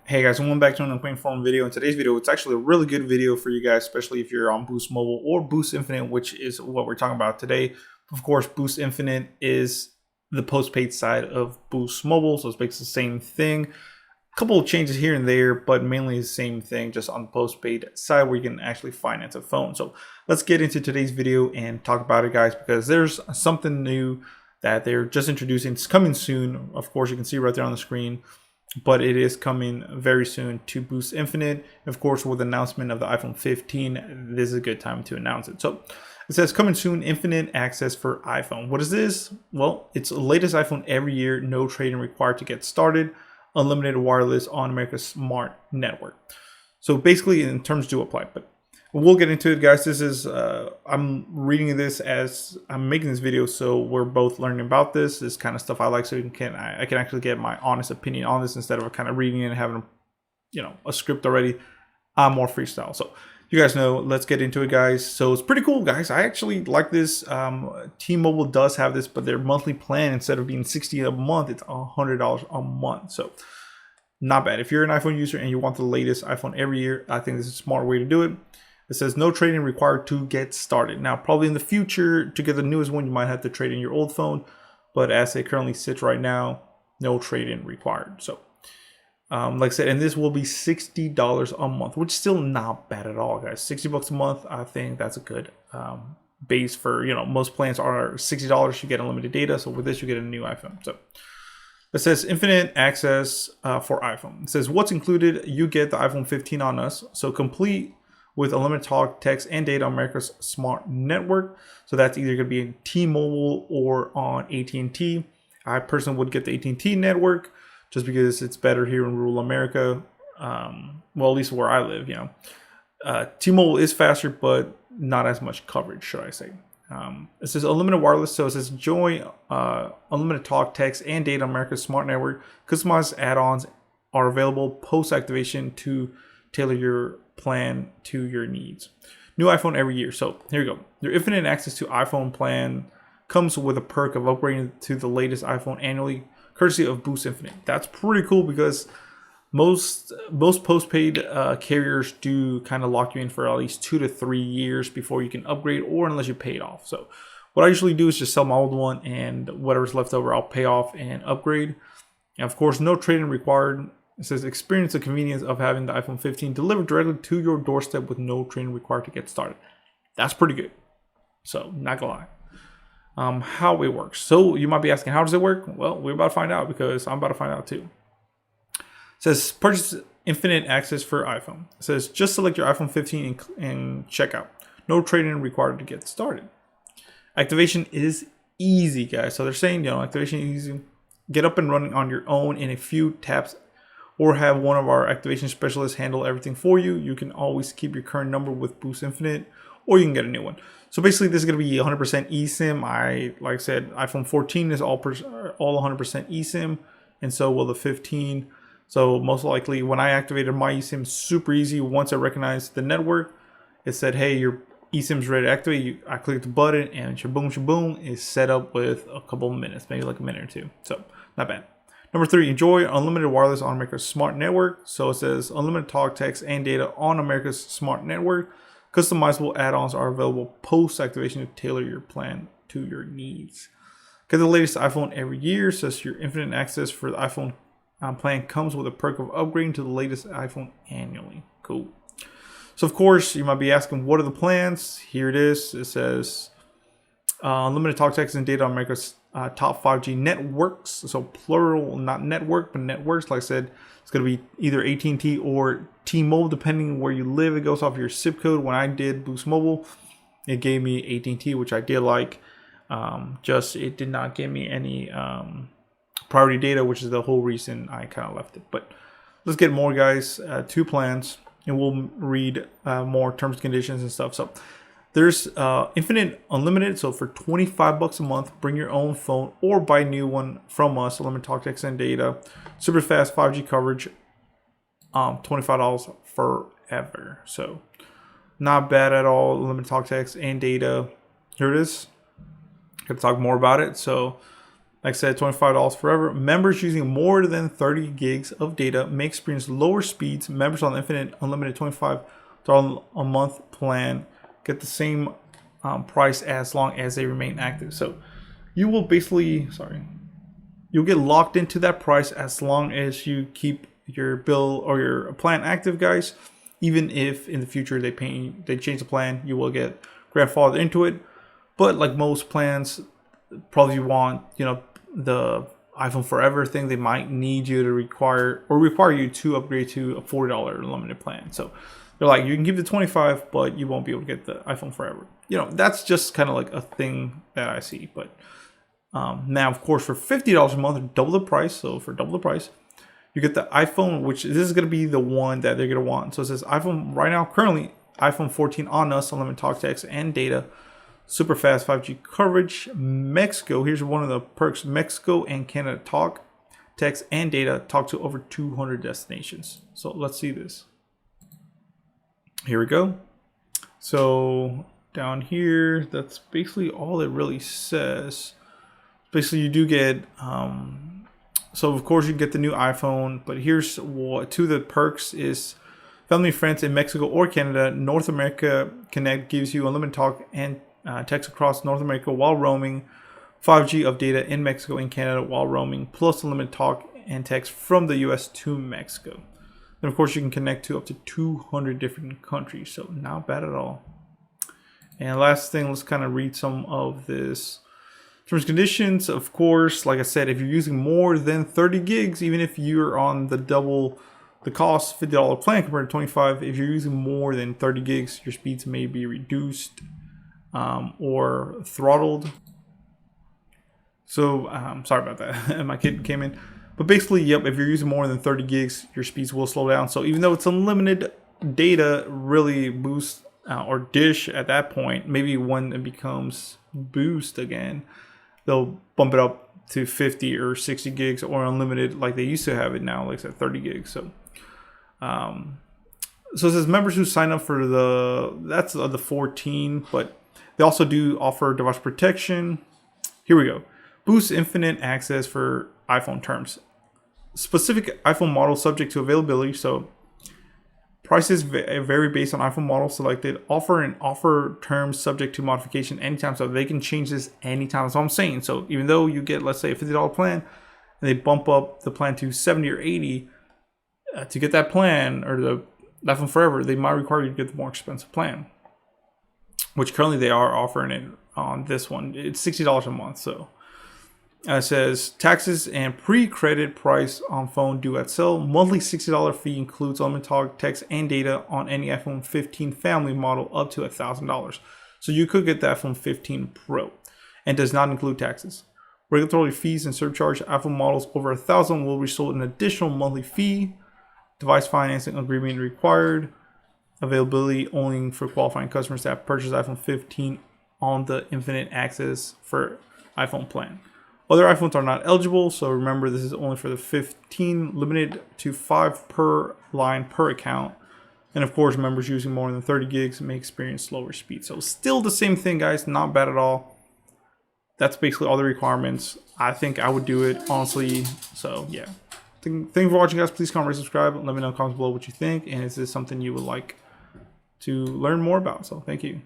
Hey guys, welcome back to another Queen Forum video. In today's video, it's actually a really good video for you guys, especially if you're on Boost Mobile or Boost Infinite, which is what we're talking about today. Of course, Boost Infinite is the postpaid side of Boost Mobile, so it's basically the same thing. A couple of changes here and there, but mainly the same thing, just on the postpaid side where you can actually finance a phone. So let's get into today's video and talk about it, guys, because there's something new that they're just introducing. It's coming soon. Of course, you can see right there on the screen, but it is coming very soon to Boost Infinite. Of course, with the announcement of the iPhone 15, this is a good time to announce it. So it says coming soon, infinite access for iPhone. What is this? Well, it's the latest iPhone every year, no trading required to get started, unlimited wireless on America's smart network. So basically, in terms do apply, but we'll get into it, guys. This is I'm reading this as I'm making this video, so we're both learning about this kind of stuff I like, so I can actually get my honest opinion on this instead of kind of reading it and having a script already. I'm more freestyle, so you guys know. Let's get into it, guys. So it's pretty cool, guys. I actually like this. T-Mobile does have this, but their monthly plan, instead of being $60 a month, it's $100 a month. So not bad. If you're an iPhone user and you want the latest iPhone every year, I think this is a smart way to do it. It says no trading required to get started. Now, probably in the future, to get the newest one, you might have to trade in your old phone. But as it currently sits right now, no trading required. So, like I said, and this will be $60 a month, which is still not bad at all, guys. $60 a month, I think that's a good base for, most plans are $60. You get unlimited data. So with this, you get a new iPhone. So it says infinite access for iPhone. It says what's included. You get the iPhone 15 on us. So complete with unlimited talk, text, and data on America's smart network. So that's either going to be in T-Mobile or on AT&T. I personally would get the AT&T network just because it's better here in rural America. Well, at least where I live, T-Mobile is faster, but not as much coverage, should I say. It says unlimited wireless. So it says enjoy unlimited talk, text, and data on America's smart network. Customized add-ons are available post-activation to tailor your plan to your needs. New iPhone every year. So here you go. Your infinite access to iPhone plan comes with a perk of upgrading to the latest iPhone annually, courtesy of Boost Infinite. That's pretty cool because most postpaid carriers do kind of lock you in for at least 2 to 3 years before you can upgrade, or unless you pay it off. So what I usually do is just sell my old one, and whatever's left over I'll pay off and upgrade. And of course, no trading required. It says experience the convenience of having the iPhone 15 delivered directly to your doorstep with no training required to get started. That's pretty good. So not gonna lie. How it works. So you might be asking, how does it work? Well, we're about to find out, because I'm about to find out too. It says purchase infinite access for iPhone. It says just select your iPhone 15 and check out. No training required to get started. Activation is easy, guys. So they're saying, activation is easy. Get up and running on your own in a few taps, or have one of our activation specialists handle everything for you. You can always keep your current number with Boost Infinite, or you can get a new one. So basically, this is going to be 100% eSIM. Like I said, iPhone 14 is all 100% eSIM, and so will the 15. So most likely, when I activated my eSIM, super easy. Once I recognized the network, it said, "Hey, your eSIM's ready to activate." I clicked the button, and shaboom, shaboom is set up with a couple of minutes, maybe like a minute or two. So not bad. Number 3, enjoy unlimited wireless on America's smart network. So it says unlimited talk, text, and data on America's smart network. Customizable add-ons are available post-activation to tailor your plan to your needs. Get the latest iPhone every year. Says your infinite access for the iPhone plan comes with a perk of upgrading to the latest iPhone annually. Cool. So of course, you might be asking, what are the plans? Here it is. It says unlimited talk, text, and data on America's top 5G networks. So plural, not network, but networks. Like I said, it's going to be either AT&T or T-Mobile, depending where you live. It goes off your zip code. When I did Boost Mobile, it gave me AT&T, which I did like. It did not give me any priority data, which is the whole reason I kind of left it. But let's get more, guys. 2 plans, and we'll read more terms and conditions and stuff. So there's infinite unlimited. So for $25 a month, bring your own phone or buy a new one from us. Unlimited talk, text, and data. Super fast 5G coverage. $25 forever. So not bad at all. Unlimited talk, text, and data. Here it is. Gonna talk more about it. So Like I said, $25 forever. Members using more than 30 gigs of data may experience lower speeds. Members on the Infinite Unlimited $25 a month plan get the same price as long as they remain active. So you will basically, you'll get locked into that price as long as you keep your bill or your plan active, guys. Even if in the future they change the plan, you will get grandfathered into it. But like most plans, probably want, you know, the iPhone Forever thing, they might need you to require you to upgrade to a $40 unlimited plan. So they're like, you can give the 25, but you won't be able to get the iPhone Forever. You know, that's just kind of like a thing that I see. But now, of course, for $50 a month, double the price. So for double the price, you get the iPhone, which this is going to be the one that they're going to want. So it says iPhone right now, currently iPhone 14 on us, unlimited talk, text, and data. Super fast 5G coverage. Mexico, here's one of the perks. Mexico and Canada talk, text, and data. Talk to over 200 destinations. So let's see this. Here we go. So down here, that's basically all it really says. Basically, you do get, so of course you get the new iPhone, but here's what two of the perks is family, friends in Mexico or Canada. North America Connect gives you unlimited talk and text across North America while roaming, 5G of data in Mexico and Canada while roaming, plus unlimited talk and text from the US to Mexico. And of course, you can connect to up to 200 different countries, so not bad at all. And last thing, let's kind of read some of this terms and conditions. Of course, like I said, if you're using more than 30 gigs, even if you're on the double the cost $50 plan compared to 25, if you're using more than 30 gigs, your speeds may be reduced or throttled. So sorry about that. My kid came in. But basically, yep, if you're using more than 30 gigs, your speeds will slow down. So even though it's unlimited data, really Boost or Dish at that point, maybe when it becomes Boost again, they'll bump it up to 50 or 60 gigs or unlimited like they used to have it now, like I said, 30 gigs. So so it says members who sign up for that's the 14, but they also do offer device protection. Here we go. Boost Infinite access for iPhone terms. Specific iPhone models subject to availability. So prices vary based on iPhone model selected. Offer terms subject to modification anytime. So they can change this anytime. That's what I'm saying. So even though you get, let's say, a $50 plan, and they bump up the plan to 70 or 80, to get that plan or the iPhone Forever, they might require you to get the more expensive plan, which currently they are offering it on this one. It's $60 a month. So it says taxes and pre-credit price on phone due at sale. Monthly $60 fee includes unlimited talk, text, and data on any iPhone 15 family model up to $1,000. So you could get the iPhone 15 Pro and does not include taxes. Regulatory fees and surcharge. iPhone models over $1,000 will result in an additional monthly fee. Device financing agreement required. Availability only for qualifying customers that purchase iPhone 15 on the Infinite Access for iPhone plan. Other iPhones are not eligible, so remember this is only for the 15, limited to 5 per line per account. And of course, members using more than 30 gigs may experience slower speed. So still the same thing, guys, not bad at all. That's basically all the requirements. I think I would do it, honestly. So yeah. Thank you for watching, guys. Please comment, rate, subscribe. Let me know in the comments below what you think. And is this something you would like to learn more about? So thank you.